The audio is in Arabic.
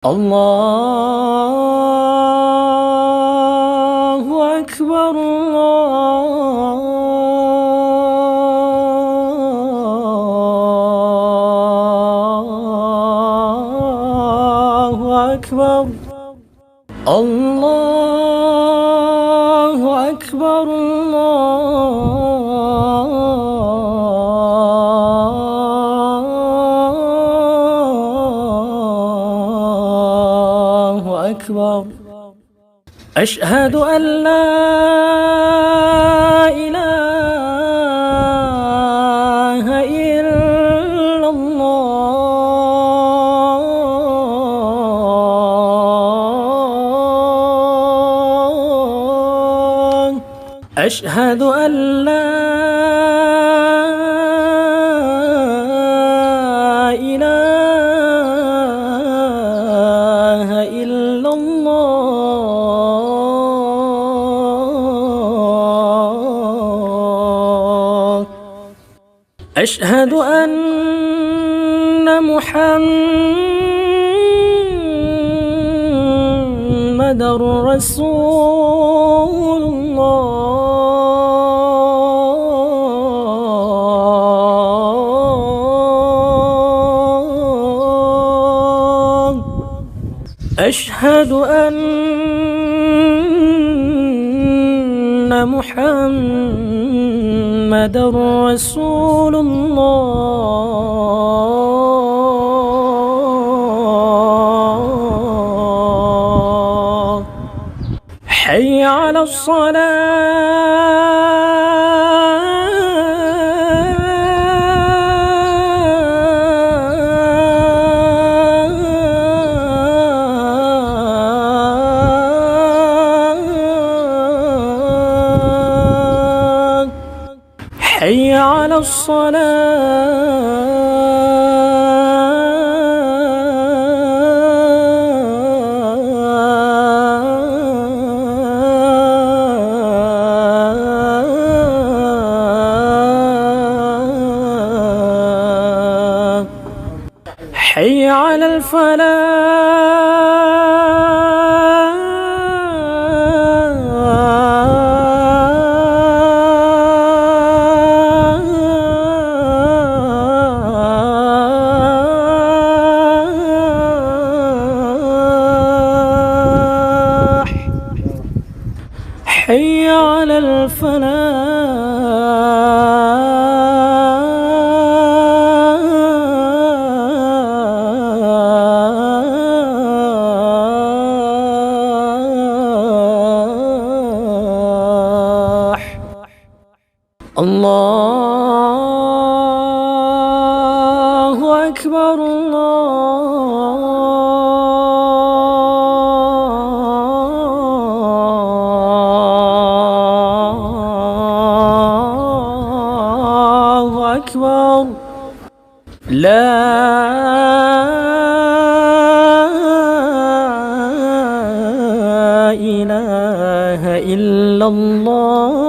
الله أكبر الله أكبر الله أكبر الله أكبر. أشهد أن لا إله إلا الله. أشهد أن لا إله إلا الله. أشهد أن محمدًا رسول الله. أشهد أن محمدًا رسول الله. حي على الصلاة. حي على الصلاة. حي على الفلاح. حي على الفلاح. الله أكبر الله أكبر. لا إله إلا الله.